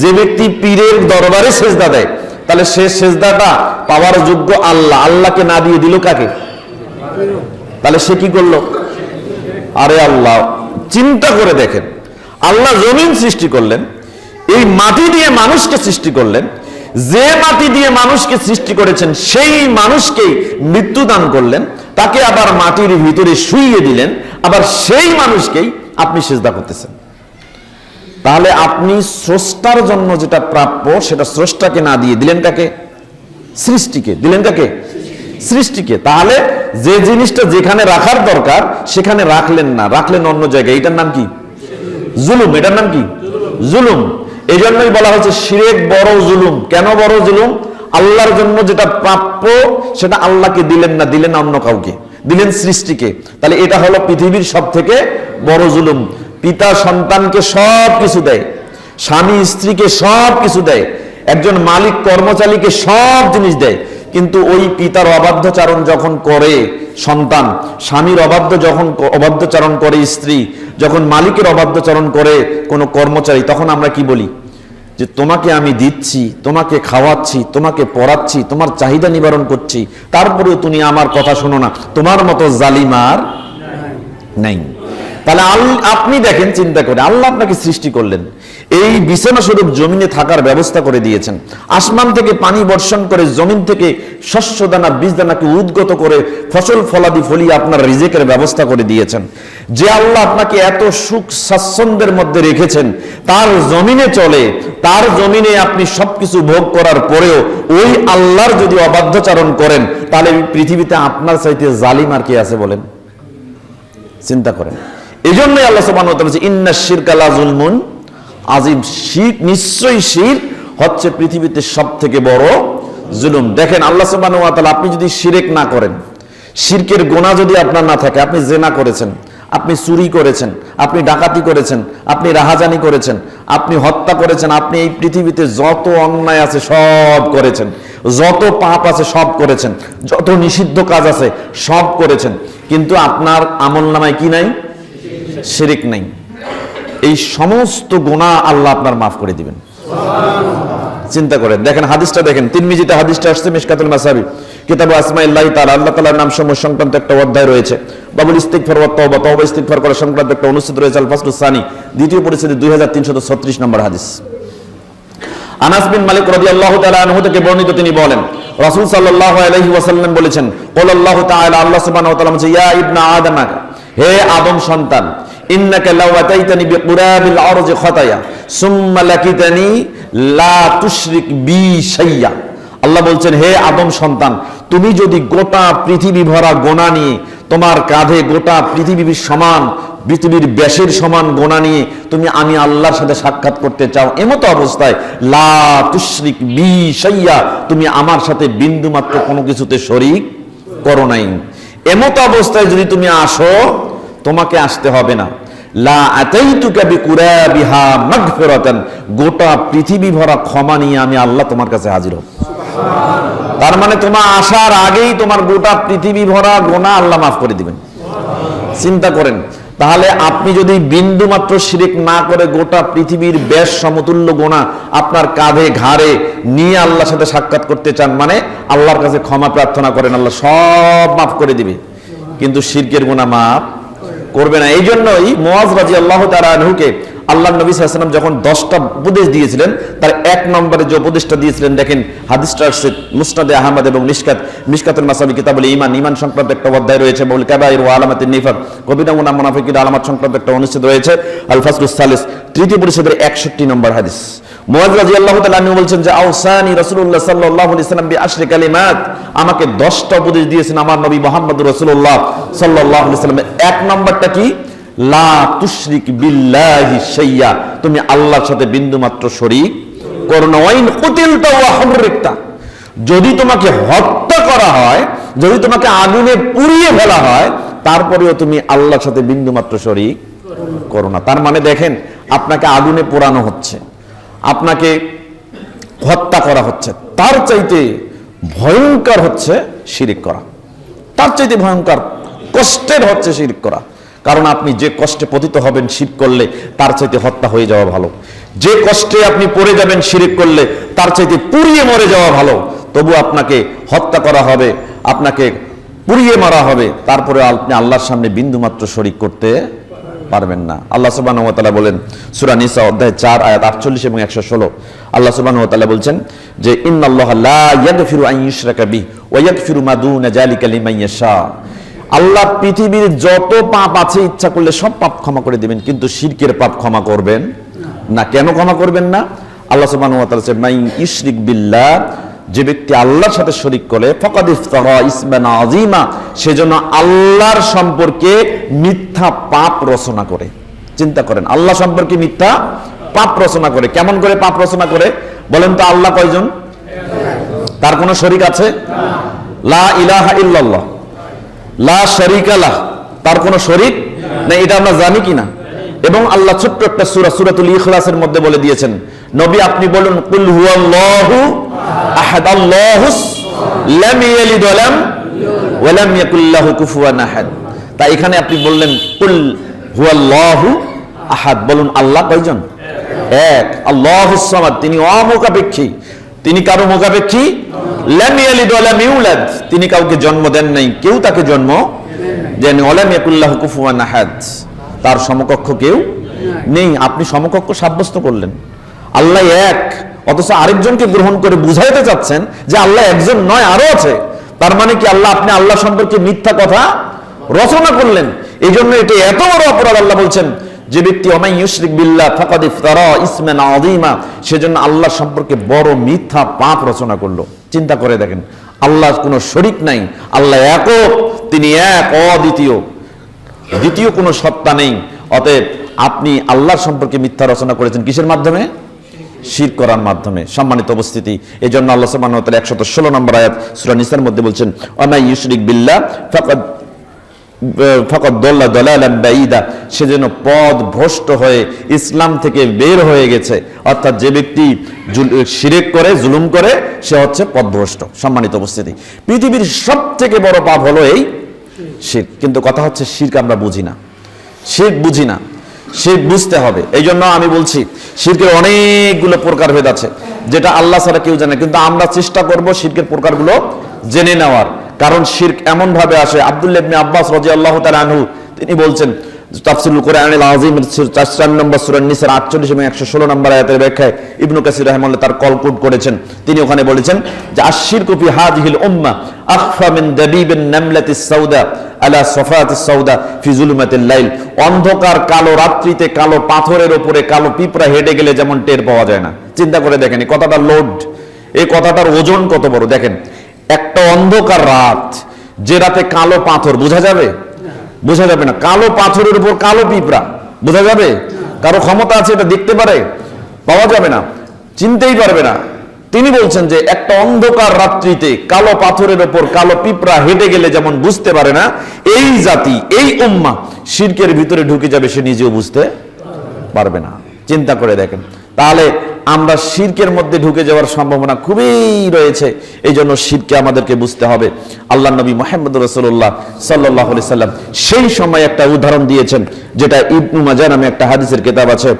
যে ব্যক্তি পীরের দরবারে সেজদা দেয়, তাহলে সে সেজদাটা পাওয়ার যোগ্য আল্লাহ, আল্লাহকে না দিয়ে দিল কাকে? তাহলে সে কি করলো? আরে আল্লাহ, চিন্তা করে দেখেন, আল্লাহ জমিন সৃষ্টি করলেন, এই মাটি দিয়ে মানুষকে সৃষ্টি করলেন, যে মাটি দিয়ে মানুষকে সৃষ্টি করেছেন সেই মানুষকেই মৃত্যু দান করলেন, তাকে আবার মাটির ভিতরে শুইয়ে দিলেন, আবার সেই মানুষকেই আপনি সিজদা করতেছেন। তাহলে আপনি স্রষ্টার জন্য যেটা প্রাপ্য সেটা স্রষ্টাকে না দিয়ে দিলেন কাকে? সৃষ্টিকে দিলেন। কাকে? সৃষ্টিকে। তাহলে যে জিনিসটা যেখানে রাখার দরকার সেখানে রাখলেন না, রাখলেন অন্য জায়গায়, এটার নাম কি? জুলুম। এটার নাম কি? জুলুম। এই জন্যই বলা হচ্ছে শিরক বড় জুলুম। কেন বড় জুলুম? আল্লাহর জন্য যেটা প্রাপ্য সেটা আল্লাহকে দিলেন না, দিলেন অন্য কাউকে, দিলেন সৃষ্টিকে। তাহলে এটা হলো পৃথিবীর সব থেকে বড় জুলুম। পিতা সন্তানকে সব কিছু দেয়, স্বামী স্ত্রীকে সব কিছু দেয়, একজন মালিক কর্মচারীকে সব জিনিস দেয়, কিন্তু ওই পিতার অবাধ্যচারণ যখন করে সন্তান, স্বামীর অবাধ্যচারণ করে স্ত্রী, যখন মালিকের অবাধ্যচারণ করে কোনো কর্মচারী, তখন আমরা কি বলি? যে তোমাকে আমি দিচ্ছি, তোমাকে খাওয়াচ্ছি, তোমাকে পড়াচ্ছি, তোমার চাহিদা নিবারণ করছি, তারপরেও তুমি আমার কথা শোনো না, তোমার মতো জালিম আর নাই। তাহলে আপনি দেখেন, চিন্তা করে আল্লাহ আপনাকে সৃষ্টি করলেন, এই বিছানা স্বরূপ জমিনে থাকার ব্যবস্থা করে দিয়েছেন, আসমান থেকে পানি বর্ষণ করে জমিন থেকে শস্য দানা বীজ দানাকে উদ্গত করে ফসল ফলাদি ফলিয়ে আপনার রিজিকের ব্যবস্থা করে দিয়েছেন। যে আল্লাহ আপনাকে এত সুখ স্বাচ্ছন্দ্যের মধ্যে রেখেছেন, তার জমিনে চলে, তার জমিনে আপনি সবকিছু ভোগ করার পরেও ওই আল্লাহর যদি অবাধ্যচারণ করেন, তাহলে পৃথিবীতে আপনার চাইতে জালিম আর কে আছে বলেন? চিন্তা করেন। এই জন্যই আল্লাহ সুবহানাহু ওয়া তাআলা বলেছেন ইন্নাশ শিরকা লা যুলমুন আযীম, শিরক নিশ্চয়ই শিরক হচ্ছে পৃথিবীতে সবথেকে বড় জুলুম। দেখেন আল্লাহ সুবহানাহু ওয়া তাআলা, আপনি যদি শিরক না করেন, শিরকের গুনাহ যদি আপনার না থাকে, আপনি জিনা করেছেন, আপনি চুরি করেছেন, আপনি ডাকাতি করেছেন, আপনি রাহাজানি করেছেন, আপনি হত্যা করেছেন, আপনি এই পৃথিবীতে যত অন্যায় আছে সব করেছেন, যত পাপ আছে সব করেছেন, যত নিষিদ্ধ কাজ আছে সব করেছেন, কিন্তু আপনার আমলনামায় কি নাই? শিরক নাই। এই সমস্ত গুনাহ আল্লাহ আপনার মাফ করে দিবেন। চিন্তা করেন, দেখেন হাদিসটা দেখেন, তিরমিজিতে হাদিসটা আসছে, মিশকাতুল মাসাবি কিতাব আসমাইল্লাহি তাআলা, আল্লাহ তাআলার নাম সমূহ সংক্রান্ত একটা অধ্যায় রয়েছে, বাবুল ইস্তিগফার ওয়া তাওবা, তাওবা ইস্তিগফার করা সংক্রান্ত একটা অনুচ্ছেদ রয়েছে, আল ফাসলুস সানি, দ্বিতীয় পরিচ্ছেদে 2336 নম্বর হাদিস। আনাস বিন মালিক রাদিয়াল্লাহু তাআলা আনহু থেকে বর্ণিত, তিনি বলেন রাসূল সাল্লাল্লাহু আলাইহি ওয়াসাল্লাম বলেছেন, ক্বালাল্লাহু তাআলা, আল্লাহ সুবহানাহু ওয়া তাআলা বলেন, ইয়া ইবনা আদম, হে আদম সন্তান, ইন্নাকা লাউ আতাইতানি বিকুরাবিল আরজি খাতায়া সুম্মা লাকিতানি লা তুশরিক বি শাইয়া। আল্লাহ বলছেন, হে আদম সন্তান, তুমি যদি গোটা পৃথিবী ভরা গোনা নিয়ে, তোমার কাঁধে গোটা পৃথিবীর সমান, পৃথিবীর ব্যাসের সমান গোনা নিয়ে তুমি আমি আল্লাহর সাথে সাক্ষাৎ করতে চাও, এমতো অবস্থায় লা তুশরিক বি শাইয়া, তুমি আমার সাথে বিন্দু মাত্র কোনো কিছুতে শরীক করো নাই, এমতো অবস্থায় যদি তুমি আসো, তোমাকে আসতে হবে না, লা আতাইতুকা বিকুরাবিহা মাগফিরাতান, গোটা পৃথিবী ভরা ক্ষমা নিয়ে আমি আল্লাহ তোমার কাছে হাজির হব। তার মানে তোমার আসার আগেই তোমার গোটা পৃথিবী ভরা গুনাহ আল্লাহ মাফ করে দিবেন। চিন্তা করেন, তাহলে আপনি যদি বিন্দু মাত্র শিরক না করে গোটা পৃথিবীর ব্যাস সমতুল্য গুনাহ আপনার কাঁধে ঘাড়ে নিয়ে আল্লাহর সাথে সাক্ষাৎ করতে চান, মানে আল্লাহর কাছে ক্ষমা প্রার্থনা করেন, আল্লাহ সব মাফ করে দিবে, কিন্তু শিরকের গুনাহ মাফ করবে না। এই জন্যই মুআজ রাদিয়াল্লাহু তাআলা আনহুকে আল্লাহ নবী সাল্লাল্লাহু আলাইহি ওয়াসাল্লাম যখন 10টা উপদেশ দিয়েছিলেন, তার 1 নম্বরে যে উপদেশটা দিয়েছিলেন, দেখেন হাদিসটা আসছে মুসনাদে আহমদ এবং মিশকাতুল মাসাবি কিতাবুল ঈমান, ঈমান সংক্রান্ত একটা অধ্যায় রয়েছে, বাউল কাবাইর ওয়া আলামাতিন নিফাক, কবিরা গুনাহ মুনাফিকের আলামত সংক্রান্ত একটা অনুচ্ছেদ রয়েছে, আল ফাসলুস সালিস, তৃতীয় পরিচ্ছেদের 61 নম্বর হাদিস। মুআয রাদিয়াল্লাহু তাআলা আনহু বলছেন যে আওসানি রাসূলুল্লাহ সাল্লাল্লাহু আলাইহি ওয়াসাল্লাম বিআশরি কালিমাত, আমাকে 10টা উপদেশ দিয়েছেন আমার নবী মুহাম্মদুর রাসূলুল্লাহ সাল্লাল্লাহু আলাইহি ওয়াসাল্লাম। 1 নম্বরটা কি? লা তুশরিক বিল্লাহি শাইয়া, তুমি আল্লাহর সাথে বিন্দুমাত্র শরীক করো না। ওয়াইন কুতিলতা ওয়া হুররিকতা, যদি তোমাকে হত্যা করা হয়, যদি তোমাকে আগুনে পুড়িয়ে ফেলা হয়, তারপরেও তুমি আল্লাহর সাথে বিন্দুমাত্র শরীক করো না। তার মানে দেখেন, আপনাকে আগুনে পোড়ানো হচ্ছে, আপনাকে হত্যা করা হচ্ছে, তার চাইতে ভয়ঙ্কর হচ্ছে শিরিক করা, তার চাইতে ভয়ঙ্কর কষ্টের হচ্ছে শিরিক করা। কারণ আপনি যে কষ্টে পতিত হবেন শিরক করলে, তার চাইতে হত্যা হয়ে যাওয়া ভালো। যে কষ্টে আপনি পড়ে যাবেন শিরক করলে, তার চাইতে পুড়িয়ে মরে যাওয়া ভালো। তবু আপনাকে হত্যা করা হবে, আপনাকে পুড়িয়ে মারা হবে, তারপরে আপনি আল্লাহর সামনে বিন্দুমাত্র শরীক করতে পারবেন না। আল্লাহ সুবহানাহু ওয়া তাআলা বলেন সূরা নিসা অধ্যায় 4 আয়াত 48 এবং 116, আল্লাহ সুবহানাহু ওয়া তাআলা বলছেন যে ইন্নাল্লাহা লা ইয়াগফিরু আন ইউশরাকা বিহি ওয়া ইয়াগফিরু মা দুনা যালিকা লিমান ইয়াশা। আল্লাহ পৃথিবীর যত পাপ আছে ইচ্ছা করলে সব পাপ ক্ষমা করে দিবেন, কিন্তু শিরকের পাপ ক্ষমা করবেন না। কেন ক্ষমা করবেন না? আল্লাহ সুবহানাহু ওয়া তাআলা বলেন মান ইউশরিক বিল্লাহ, যে ব্যক্তি আল্লাহর সাথে শরীক করে, ফাকাদ ইফতারা ইসমান আযীমা, সেজন্য আল্লাহর সম্পর্কে মিথ্যা পাপ রচনা করে। চিন্তা করেন, আল্লাহ সম্পর্কে মিথ্যা পাপ রচনা করে। কেমন করে পাপ রচনা করে বলেন তো? আল্লাহ কয়জন? তার কোনো শরীক আছে? লা ইলাহা ইল্লাল্লাহ, লা শারীকা লাহ, তার কোনো শরীক নেই। এটা আমরা জানি কিনা? এবং আল্লাহ ছোট্ট একটা সূরা, সূরাতুল ইখলাসের মধ্যে বলে দিয়েছেন, নবী আপনি বলুন কুল হুয়াল্লাহু আহাদ, আল্লাহুস লাম ইয়ালিদ ওয়া লাম ইয়াকুল লাহু কুফুয়ান আহাদ। তাই এখানে আপনি বললেন কুল হুয়াল্লাহু আহাদ, বলুন আল্লাহ কয়জন? এক। আল্লাহুস সামাদ, তিনি অমুখাপেক্ষী, তিনি কারো মুখাপেক্ষী। লাম ইয়ালিদ ওয়া লাম ইউলাদ, তিনি কাউকে জন্ম দেন নাই, কেউ তাকে জন্ম দেন। ওয়া লাম ইয়াকুল লাহু কুফুয়ান আহাদ, তার সমকক্ষ কেউ নেই। আপনি সমকক্ষ সাব্যস্ত করলেন, আল্লাহ এক, অথচ আরেকজনকে গ্রহণ করে বুঝাইতে চাচ্ছেন যে আল্লাহ একজন নয়, আরো আছে। তার মানে কি আপনি আল্লাহ সম্পর্কে মিথ্যা কথা রচনা করলেন। এই জন্য এটা এত বড় অপরাধ। আল্লাহ বলছেন যে ব্যক্তি ওয়ামান ইউশরিক বিল্লাহ ফাকাদ ইফতারা ইসমান আযীমা, সেজন্য আল্লাহ সম্পর্কে বড় মিথ্যা পাপ রচনা করলো। চিন্তা করে দেখেন, আল্লাহ কোনো শরীক নাই, আল্লাহ একক, তিনি এক, অদ্বিতীয়, দ্বিতীয় কোনো সত্তা নেই। অতএব আপনি আল্লাহর সম্পর্কে মিথ্যা রচনা করেছেন কিসের মাধ্যমে? শিরক করার মাধ্যমে। সম্মানিত উপস্থিতি, এই জন্য আল্লাহ সুবহানাহু ওয়া তাআলা 116 নম্বর আয়াত সূরা নিসার মধ্যে বলছেন ওয়ামান ইউশরিক বিল্লাহ ফাকাদ দাল্লা দালালান বাঈদা, সেজন্য পথ ভ্রষ্ট হয়ে ইসলাম থেকে বের হয়ে গেছে। অর্থাৎ যে ব্যক্তি শিরক করে, জুলুম করে, সে হচ্ছে পথভ্রষ্ট। সম্মানিত উপস্থিতি, পৃথিবীর সবথেকে বড় পাপ হলো এই শিরক। কিন্তু কথা হচ্ছে শিরক আমরা বুঝি না, শিরক বুঝি না, শিরক বুঝতে হবে। এই জন্য আমি বলছি শিরকের অনেকগুলো প্রকারভেদ আছে যেটা আল্লাহ ছাড়া কেউ জানে, কিন্তু আমরা চেষ্টা করব শিরকের প্রকারগুলো জেনে নেওয়ার। কারণ শিরক এমন ভাবে আসে, আব্দুল্লাহ ইবনে আব্বাস রাদিয়াল্লাহু তাআলা আনহু তিনি বলছেন তাফসীরুল কোরআনুল আযীমের 4 নম্বর সূরা নিসার 48 এবং 116 নম্বর আয়াতের ব্যাখ্যায় ইবনে কাসির রাহিমাহুল্লাহ তার কলকুট করেছেন। তিনি ওখানে বলেছেন যে আশ-শিরকু ফি হাযিহিল উম্মাহ আখফা মিন দাবিবিন নামলাতিস সাউদা আলা সাফাতিস সাউদা ফি যুলুমাতিল লাইল, অন্ধকার কালো রাত্রিতে কালো পাথরের উপরে কালো পিঁপড়া হেঁটে গেলে যেমন টের পাওয়া যায় না। চিন্তা করে দেখেন এই কথাটার লোড, এই কথাটার ওজন কত বড়। দেখেন একটা অন্ধকার রাত, যে রাতে কালো পাথর, বোঝা যাবে? বোঝা যাবে না। কালো পাথরের উপর কালো পিঁপড়া, বোঝা যাবে? কারো ক্ষমতা আছে এটা দেখতে পারে? পাওয়া যাবে না, চিনতেই পারবে না। তিনি বলছেন যে একটা অন্ধকার রাত্রিতে কালো পাথরের উপর কালো পিঁপড়া হেঁটে গেলে যেমন বুঝতে পারে না, এই জাতি, এই উম্মাহ শিরকের ভিতরে ঢুকে যাবে, সে নিজেও বুঝতে পারবে না। চিন্তা করে দেখেন, তাহলে আমরা শিরকের মধ্যে ঢুকে যাওয়ার সম্ভাবনা খুবই রয়েছে। এই জন্য শিরকে আমাদেরকে বুঝতে হবে। আল্লাহ নবী মুহাম্মদ রাসূলুল্লাহ সাল্লাল্লাহু আলাইহি সাল্লাম সেই সময় একটা উদাহরণ দিয়েছেন, যেটা ইবনে মাজাহ নামে একটা হাদিসের কিতাব আছে।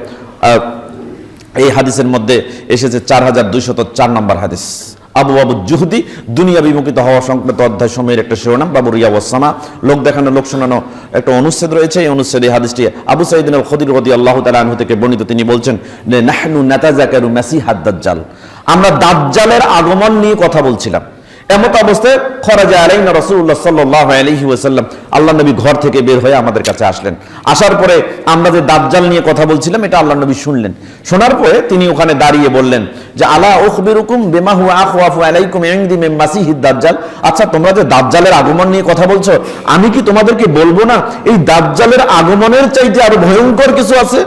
এই হাদিসের মধ্যে এসেছে 4204 নম্বর হাদিস। আবু জুহদি, দুনিয়া বিমুখিত হওয়া সংক্রান্ত অধ্যায় সময়ের একটা শিরোনাম, বাবু রিয়া ওয়াসামা, লোক দেখানো লোক শোনানো একটা অনুচ্ছেদ রয়েছে। এই অনুচ্ছেদে হাদিসটি আবু সাঈদ আল খুদরি রাদিয়াল্লাহু তাআলা আনহু থেকে বর্ণিত। তিনি বলছেন যে নাহনু নাতাযাকারু মাসিহাদ দাজ্জাল, আমরা দাজ্জালের আগমন নিয়ে কথা বলছিলাম। এমত অবস্থায় খরাজা আলাইনা রাসূলুল্লাহ সাল্লাল্লাহু আলাইহি ওয়াসাল্লাম, আল্লাহ নবী ঘর থেকে বের হয়ে আমাদের কাছে আসলেন। আসার পরে আমরা যে দাজ্জাল নিয়ে কথা বলছিলাম এটা আল্লাহ নবী শুনলেন। শোনার পরে তিনি ওখানে দাঁড়িয়ে বললেন যে আলা উখবিরুকুম বিমা হুয়া আখওয়াফু আলাইকুম ইনদি মিন মাসিহিদ দাজ্জাল, আচ্ছা তোমরা যে দাজ্জালের আগমন নিয়ে কথা বলছো, আমি কি তোমাদেরকে বলবো না এই দাজ্জালের আগমনের চাইতে আরো ভয়ঙ্কর কিছু আছে,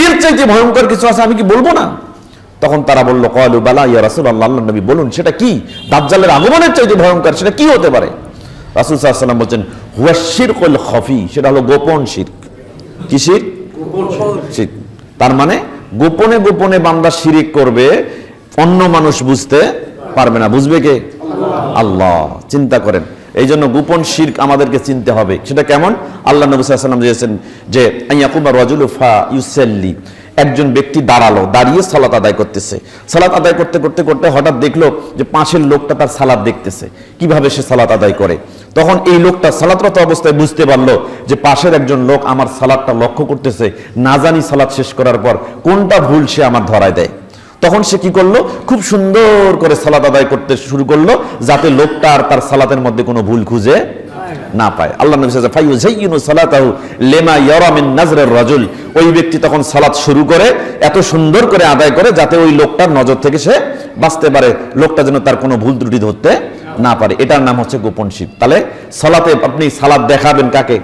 এর চাইতে ভয়ঙ্কর কিছু আছে, আমি কি বলবো না? তখন তারা বলল ক্বালু বালা ইয়া রাসূলুল্লাহ, আল্লাহর নবী বলুন সেটা কি, দাজ্জালের আগমনের চাইতে ভয়ঙ্কর সেটা কি হতে পারে? রাসূল সাল্লাল্লাহু আলাইহি ওয়াসাল্লাম বলেন হুয়া শিরকুল খাফি, সেটা হলো গোপন শিরক। কি শিরক? শিরক। তার মানে গোপনে গোপনে বান্দা শিরিক করবে, অন্য মানুষ বুঝতে পারবে না। বুঝবে কে? আল্লাহ। চিন্তা করেন, এই জন্য গোপন শিরক আমাদেরকে চিনতে হবে। সেটা কেমন? আল্লাহ নবী সাল্লাল্লাহু আলাইহি ওয়াসাল্লাম দিয়েছেন যে আইয়াকুমা রাজুলু ফা ইউসাল্লি, একজন ব্যক্তি দাঁড়ালো, দাঁড়িয়ে সালাত আদায় করতেছে। সালাত আদায় করতে করতে করতে হঠাৎ দেখলো যে পাশের লোকটা তার সালাত দেখতেছে, কিভাবে সে সালাত আদায় করে। তখন এই লোকটা সালাতরত অবস্থায় বুঝতে পারলো যে পাশের একজন লোক আমার সালাতটা লক্ষ্য করতেছে, না জানি সালাত শেষ করার পর কোনটা ভুল সে আমার ধরায় দেয়। তখন সে কি করলো, খুব সুন্দর করে সালাত আদায় করতে শুরু করলো, যাতে লোকটা আর তার সালাতের মধ্যে কোনো ভুল খুঁজে না পায়। আল্লাহ নবী সাল্লাল্লাহু আলাইহি ওয়াসাল্লাম ফায়ুযায়্যিনু সালাতাহু লিমা ইয়ারা মিন নাজরির রাজুল, ওই ব্যক্তি তখন সালাত শুরু করে এত সুন্দর করে আদায় করে যাতে ওই লোকটার নজর থেকে সে বাঁচতে পারে, লোকটা যেন তার কোনো ভুল ত্রুটি ধরতে না পারে। এটার নাম হচ্ছে গোপন শিরক। তাহলে সালাতে আপনি সালাত দেখাবেন কাকে?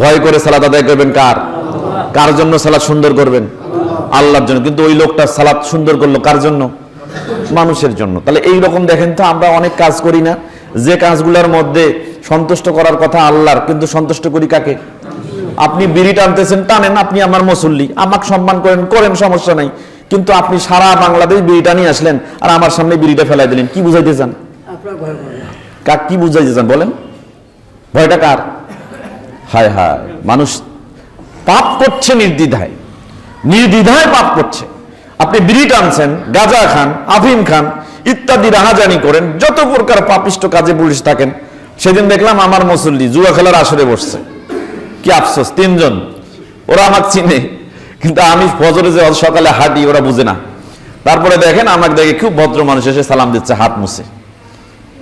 ভয় করে সালাত আদায় করবেন কার? কার জন্য সালাত সুন্দর করবেন? আল্লাহর জন্য। কিন্তু ওই লোকটা সালাত সুন্দর করলো কার জন্য? মানুষের জন্য। তাহলে এই রকম দেখেন তো আমরা অনেক কাজ করি না, যে কাজগুলোর মধ্যে সন্তুষ্ট করার কথা আল্লাহর, কিন্তু সন্তুষ্ট করি কাকে? আপনি বিড়ি টানতেছেন, টানেন, আপনি আমার মুসল্লি, আমাকে সম্মান করেন, করেন, সমস্যা নাই। কিন্তু আপনি সারা বাংলাদেশ বিড়িটা নিয়ে আসলেন আর আমার সামনে বিড়িটা ফেলাই দিলেন, কি বুঝাইতে চান? কাক কি বুঝাইতে চান বলেন? ভয়টা কার? হায় হায়, মানুষ পাপ করছে নির্দ্বিধায়, নির্দ্বিধায় পাপ করছে। আপনি বিড়ি টানছেন, গাঁজা খান, আফিম খান ইত্যাদি রাহাজানি করেন, যত প্রকার পাপিষ্ট কাজে পুলিশ থাকেন। সেদিন দেখলাম আমার মুসল্লি জুয়া খেলার আসরে বসছে, কি আফসোস, 3 জন। ওরা আমাকে চিনে, কিন্তু আমি ফজরে যে সকালে হাঁটি ওরা বুঝে না। তারপরে দেখেন আমাকে দেখে খুব ভদ্র মানুষ এসে সালাম দিচ্ছে হাত মুছে।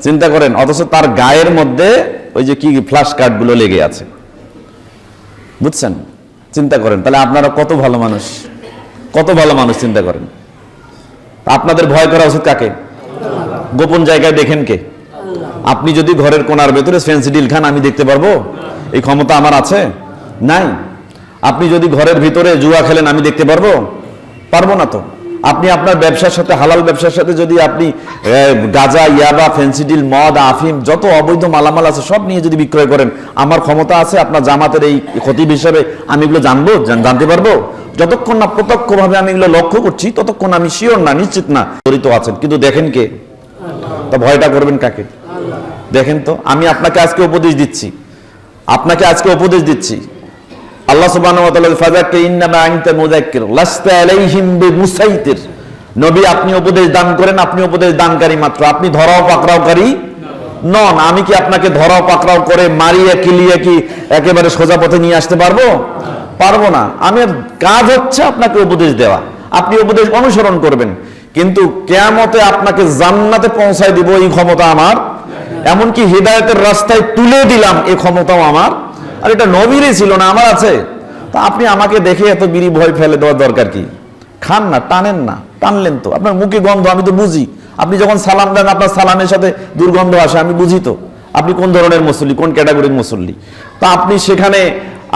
চিন্তা করেন, অথচ তার গায়ের মধ্যে ওই যে কি ফ্ল্যাশ কার্ড গুলো লেগে আছে, বুঝছেন? চিন্তা করেন তাহলে আপনারা কত ভালো মানুষ, কত ভালো মানুষ। চিন্তা করেন, আপনাদের ভয় করা উচিত কাকে? গোপন জায়গায় দেখেন কে? আপনি যদি ঘরের কোণার ভেতরে ফেন্সিডিল খান আমি দেখতে পারবো? এই ক্ষমতা আমার আছে? নাই। আপনি যদি ঘরের ভিতরে জুয়া খেলেন আমি দেখতে পারবো? পারবো না তো। আপনি আপনার ব্যবসার সাথে, হালাল ব্যবসার সাথে যদি আপনি গাঁজা, ইয়াবা, ফেন্সিডিল, মদ, আফিম যত অবৈধ মালামাল আছে সব নিয়ে যদি বিক্রয় করেন, আমার ক্ষমতা আছে আপনার জামাতের এই খতিব হিসেবে আমি এগুলো জানবো, জানতে পারবো? যতক্ষণ না প্রত্যক্ষভাবে আমি এগুলো লক্ষ্য করছি ততক্ষণ আমি শিওর না, নিশ্চিত না জড়িত আছেন। কিন্তু দেখেন কে? তা ভয়টা করবেন কাকে? দেখেন তো, আমি আপনাকে আজকে উপদেশ দিচ্ছি, আপনাকে আজকে উপদেশ দিচ্ছি। আল্লাহ সুবহানাহু ওয়া তাআলা ফাযাক্কির ইন্নামা আনতা মুযাক্কির লাস্তা আলাইহিম বিমুসাইতির, নবী আপনি উপদেশ দান করেন, আপনি উপদেশ দানকারী মাত্র, আপনি ধরাও পাকড়াওকারী নন। আমি কি আপনাকে ধরাও পাকড়াও করে মারিয়ে কিলিয়ে কি একেবারে সোজা পথে নিয়ে আসতে পারবো? পারবো না। আমার কাজ হচ্ছে আপনাকে উপদেশ দেওয়া, আপনি উপদেশ অনুসরণ করবেন। কিন্তু কিয়ামতে আপনাকে জান্নাতে পৌঁছায় দিব এই ক্ষমতা আমার, এমনকি হিদায়াতের রাস্তায় তুলে দিলাম এই ক্ষমতাও আমার। আর এটা নবীরই ছিল না, আমার আছে। তা আপনি আমাকে দেখে এত বিড়ি ভয় ফেলে দেওয়ার দরকার কি? খান না, টানেন না, টানলেন তো আপনার মুখে গন্ধ, আমি তো বুঝি। আপনি যখন সালাম দেন আপনার সালামের সাথে দুর্গন্ধ আসে, আমি বুঝি তো আপনি কোন ধরনের মুসল্লি, কোন ক্যাটাগরির মুসল্লি। তা আপনি সেখানে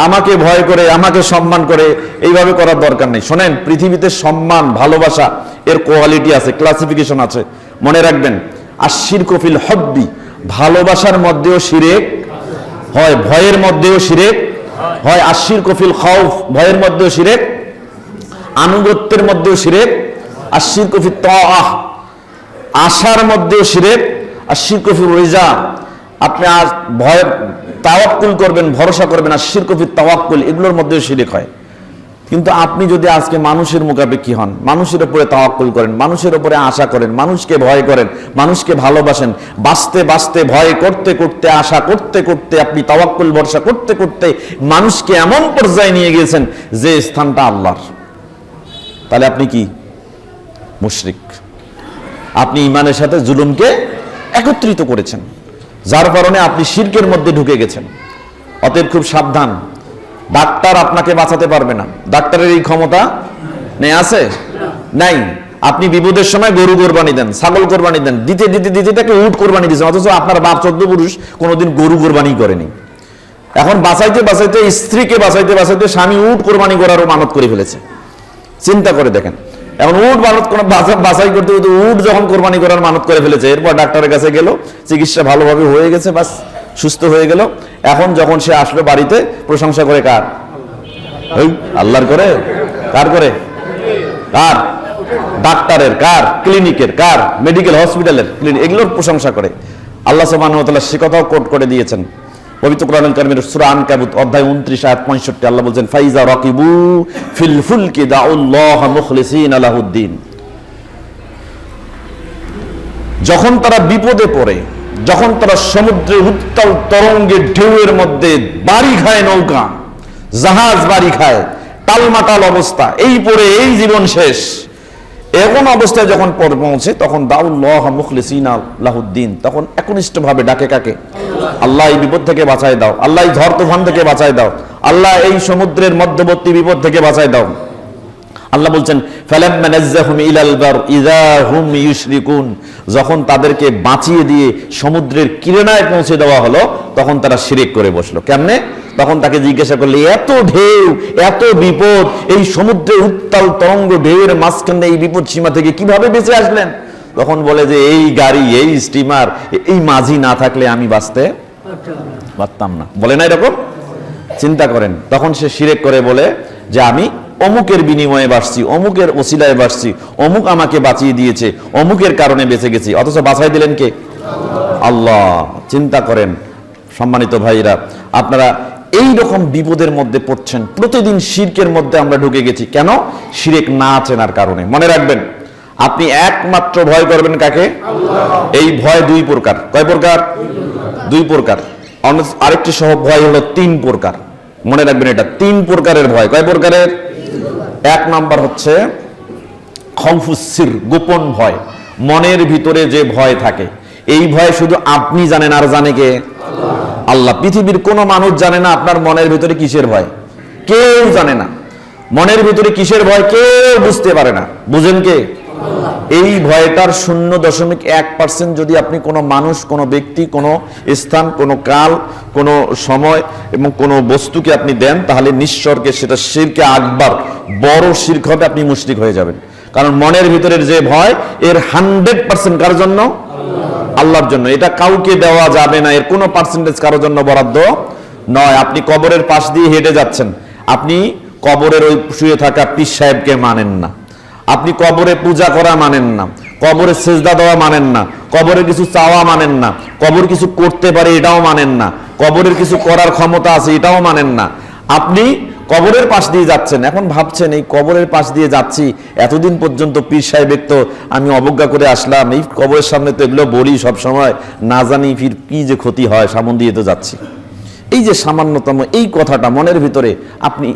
আমাকে ভয় করে, আমাকে সম্মান করে এইভাবে করার দরকার নেই। শোনেন, পৃথিবীতে সম্মান, ভালোবাসা এর কোয়ালিটি আছে, ক্লাসিফিকেশন আছে, মনে রাখবেন। আশিরকু ফিল হুব্বি, ভালোবাসার মধ্যেও শিরক হয়, ভয়ের মধ্যেও শিরক হয়। আশিরকু ফিল খাউফ, ভয়ের মধ্যেও শিরক, আনুগত্যের মধ্যেও শিরক। আশিরকু ফিত তাআহ, আশার মধ্যেও শিরক। আশিরকু ফির রিজা, আপনি আর ভয় তাওয়াক্কুল করবেন, ভরসা করবেন, আশিরকু ফিত তাওয়াক্কুল, এগুলোর মধ্যেও শিরক হয়। কিন্তু আপনি যদি আজকে মানুষের মুখাপেক্ষী হন, মানুষের উপরে তাওয়াক্কুল করেন, মানুষের উপরে আশা করেন, মানুষকে ভয় করেন, মানুষকে ভালোবাসেন, বাঁচতে বাঁচতে ভয় করতে করতে আশা করতে করতে আপনি তাওয়াক্কুল ভরসা করতে করতে মানুষকে এমন পর্যায়ে নিয়ে গিয়েছেন যে স্থানটা আল্লাহর, তাহলে আপনি কি? মুশরিক। আপনি ঈমানের সাথে জুলুমকে একত্রিত করেছেন, যার কারণে আপনি শিরকের মধ্যে ঢুকে গেছেন। অতএব খুব সাবধান। ডাক্তার আপনাকে বাঁচাতে পারবে না, ডাক্তারের এই ক্ষমতা নেই, আছে নাই। আপনি বিপদের সময় গরু কোরবানি দেন, ছাগল কোরবানি দেন, দিতে দিতে দিতে তাকে উট কোরবানি দিয়েছেন, অথচ আপনার বাপ 14 পুরুষ কোনোদিন গরু কোরবানি করেনি। এখন বাঁচাইতে বাঁচাইতে, স্ত্রীকে বাঁচাইতে বাঁচাইতে স্বামী উট কোরবানি করারও মানত করে ফেলেছে। চিন্তা করে দেখেন, এখন উট মানত কোনো বাছাই করতে করতে উট যখন কোরবানি করার মানত করে ফেলেছে, এরপর ডাক্তারের কাছে গেল, চিকিৎসা ভালোভাবে হয়ে গেছে, বাস সুস্থ হয়ে গেল। এখন যখন সে আসলো বাড়িতে, প্রশংসা করে কার? আল্লাহর করে? কার করে? কার? ডাক্তারের, কার? ক্লিনিকের, কার? মেডিকেল হসপিটালের, এগুলোর প্রশংসা করে। আল্লাহ সুবহানাহু ওয়া তাআলা সে কথাও কোট করে দিয়েছেন পবিত্র কোরআনুল কারীমের সূরা আনকাবুত অধ্যায় 29 আয়াত 65। আল্লাহ বলেন, ফাইজা রাকিবু ফিল ফুলকি দাউল্লাহ মুখলিসিনা লাহুদ্দিন। যখন তারা বিপদে পড়ে, যখন তারা সমুদ্রের উত্তাল তরঙ্গের ঢেউয়ের মধ্যে বাড়ি খায়, নৌকা জাহাজ বাড়ি খায়, টালমাটাল অবস্থা, এই পড়ে এই জীবন শেষ, এমন অবস্থায় যখন পৌঁছে, তখন দাউল্লাহ মুখলিসিনা লাহুদ্দিন, তখন একনিষ্ঠভাবে ডাকে কাকে? আল্লাহ এই বিপদ থেকে বাঁচায় দাও, আল্লাহ এই ঝড় তুফান থেকে বাঁচায় দাও, আল্লাহ এই সমুদ্রের মধ্যবর্তী বিপদ থেকে বাঁচায় দাও। আল্লাহ বলছেন, ফালাম্মা নাজ্জাহুম ইলাল বার ইযা হুম ইউশরিকুন, যখন তাদেরকে বাঁচিয়ে দিয়ে সমুদ্রের কিনারায় পৌঁছে দেওয়া হলো, তখন তারা শিরক করে বসলো। কেমনে? তখন তাকে জিজ্ঞাসা করলে, এত ঢেউ, এত বিপদ, এই সমুদ্রের উত্তাল তরঙ্গ ঢেউয়ের মাঝখানে এই বিপদ সীমা থেকে কিভাবে বেঁচে আসলেন? তখন বলে যে এই গাড়ি, এই স্টিমার, এই মাঝি না থাকলে আমি বাঁচতে পারতাম না। বলে না এরকম? চিন্তা করেন। তখন সে শিরক করে বলে যে আমি অমুকের বিনিময়ে বাঁচছি, অমুকের ওসিলায় বাঁচছি, অমুক আমাকে বাঁচিয়ে দিয়েছে, অমুকের কারণে বেঁচে গেছি, অথচ বাঁচাই দিলেন কে? আল্লাহ। চিন্তা করেন সম্মানিত ভাইরা, আপনারা এই রকম বিপদের মধ্যে পড়ছেন, প্রতিদিন শিরকের মধ্যে আমরা ঢুকে গেছি। কেন? শিরক না চেনার কারণে। মনে রাখবেন, আপনি একমাত্র ভয় করবেন কাকে? এই ভয় দুই প্রকার। কয় প্রকার? দুই প্রকার। আরেকটি সহ ভয় হলো 3 প্রকার। মনে রাখবেন, এটা 3 প্রকারের ভয়। কয় প্রকারের? এক নাম্বার হচ্ছে খাউফুস সির, গোপন ভয়, মনের ভিতরে যে ভয় থাকে, এই ভয় শুধু আপনি জানেন, আর জানে কে? আল্লাহ। পৃথিবীর কোনো মানুষ জানে না আপনার মনের ভিতরে কিসের ভয়, কেউ জানে না। মনের ভিতরে কিসের ভয় কেউ বুঝতে পারে না। বুঝেন কে? এই ভয়টার 0.1% যদি আপনি কোনো মানুষ, কোনো ব্যক্তি, কোনো স্থান, কোনো কাল, কোনো সময় এবং কোনো বস্তুকে আপনি দেন, তাহলে নিঃস্বর্গে সেটা শিরকে আকবার, বড় শিরক হবে, আপনি মুশরিক হয়ে যাবেন। কারণ মনের ভিতরের যে ভয়, এর 100% কার জন্য? আল্লাহর জন্য। এটা কাউকে দেওয়া যাবে না, এর কোনো পার্সেন্টেজ কারোর জন্য বরাদ্দ নয়। আপনি কবরের পাশ দিয়ে হেঁটে যাচ্ছেন, আপনি কবরের ওই শুয়ে থাকা পীর সাহেবকে মানেন না, আপনি কবরে পূজা করা মানেন না, কবরে সেজদা দেওয়া মানেন না, কবরে কিছু চাওয়া মানেন না, কবর কিছু করতে পারে এটাও মানেন না, কবরের কিছু করার ক্ষমতা আছে এটাও মানেন না। আপনি কবরের পাশ দিয়ে যাচ্ছেন, এখন ভাবছেন এই কবরের পাশ দিয়ে যাচ্ছি, এতদিন পর্যন্ত পীর সাহেবের তো আমি অবজ্ঞা করে আসলাম, এই কবরের সামনে তো এগুলো বলি সব সময়, না জানি ফির কি যে ক্ষতি হয়, সামন দিয়ে তো যাচ্ছি। এই যে সামান্যতম এই কথাটা মনের ভিতরে আপনি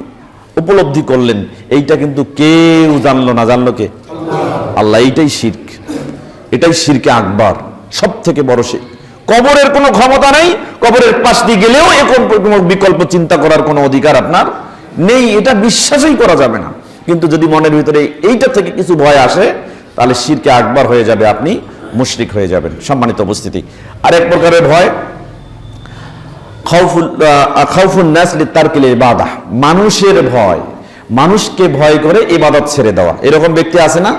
উপলব্ধি করলেন, এইটা কিন্তু কেউ জানলো না। জানলো কে? আল্লাহ। এইটাই শিরক, এটাই শিরকে আকবার, সব থেকে বড় শিরক। কবরের কোনো ক্ষমতা নেই, কবরের পাশ দিয়ে গেলেও এখন কোনো বিকল্প চিন্তা করার কোনো অধিকার আপনার নেই, এটা বিশ্বাসই করা যাবে না। কিন্তু যদি মনের ভিতরে এইটা থেকে কিছু ভয় আসে, তাহলে শিরকে আকবার হয়ে যাবে, আপনি মুশরিক হয়ে যাবেন। সম্মানিত উপস্থিতি, আরেক প্রকারের ভয় খাউফুন নাস লিতারকিল ইবাদাহ, মানুষের ভয়, মানুষকে ভয় করে ইবাদত ছেড়ে দেওয়া। এরকম ব্যক্তি আছে না?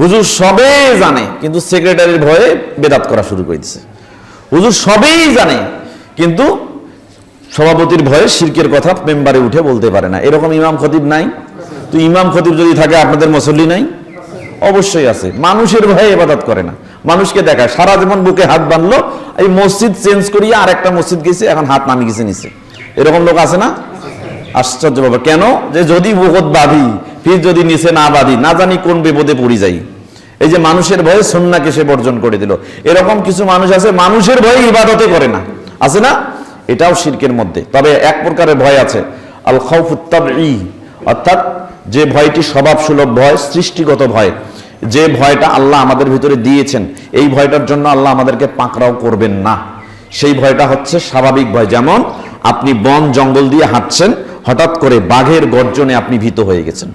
হুজুর সবে জানে, কিন্তু সেক্রেটারির ভয়ে বেদাত করা শুরু করে দিয়েছে। হুজুর সবেই জানে, কিন্তু সভাপতির ভয়ে শিরকের কথা মেম্বারে উঠে বলতে পারে না। এরকম ইমাম খতিব নাই? তো ইমাম খতিব যদি থাকে, আপনাদের মুসল্লি নাই? অবশ্যই আছে। মানুষের ভয়ে ইবাদত করে না, মানুষকে দেখায়, সারা জীবন বুকে হাত বাঁধলো, এই মসজিদ চেঞ্জ করিয়ে আর একটা মসজিদ গেছে, এখন হাত নামিয়ে গেছে নিচে। এরকম লোক আছে না? আশ্চর্য বাবা, কেন? যে যদি বহুত বাঁধি, ফির যদি নিচে না বাঁধি, না জানি কোন বিপদে পড়ে যাই। এই যে মানুষের ভয়ে সুন্নাহকে সে বর্জন করে দিল। এরকম কিছু মানুষ আছে মানুষের ভয়ে ইবাদতে করে না, আছে না? এটাও শিরকের মধ্যে। তবে এক প্রকারের ভয় আছে, আল খাউফুত তাবঈ, অর্থাৎ যে ভয়টি স্বভাবসুলভ ভয়, সৃষ্টিগত ভয়, যে ভয়টা আল্লাহ আমাদের ভিতরে দিয়েছেন, এই ভয়টার জন্য আল্লাহ আমাদেরকে পাকড়াও করবেন না। সেই ভয়টা হচ্ছে স্বাভাবিক ভয়। যেমন আপনি বন জঙ্গল দিয়ে হাঁটছেন, হঠাৎ করে বাঘের গর্জনে আপনি ভীত হয়ে গেছেন।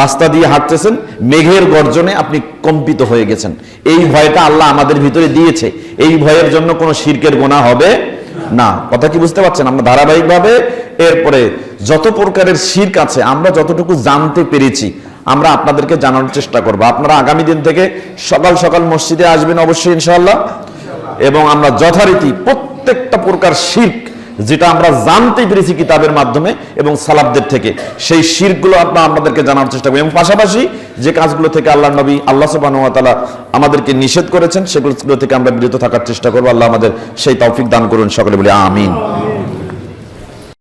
রাস্তা দিয়ে হাঁটতেছেন, মেঘের গর্জনে আপনি কম্পিত হয়ে গেছেন। এই ভয়টা আল্লাহ আমাদের ভিতরে দিয়েছে। এই ভয়ের জন্য কোনো শিরকের গুনাহ হবে না। কথা কি বুঝতে পারছেন? আমরা ধারাবাহিকভাবে এরপরে যত প্রকারের শিরক আছে আমরা যতটুকু জানতে পেরেছি আমরা আপনাদেরকে জানানোর চেষ্টা করব। আপনারা আগামী দিন থেকে সকাল সকাল মসজিদে আসবেন অবশ্যই ইনশাআল্লাহ, এবং আমরা যথারীতি প্রত্যেকটা প্রকার শিরক যেটা আমরা জানতে পেরেছি কিতাবের মাধ্যমে এবং সালাফদের থেকে, সেই শিরকগুলো আপনারা আমাদেরকে জানার চেষ্টা করবেন। এবং পাশাপাশি যে কাজগুলো থেকে আল্লাহ নবী আল্লাহ সুবহানাহু ওয়া তাআলা আমাদেরকে নিষেধ করেছেন সেগুলো থেকে আমরা বিরত থাকার চেষ্টা করব। আল্লাহ আমাদের সেই তৌফিক দান করুন, সকলে বলি আমিন।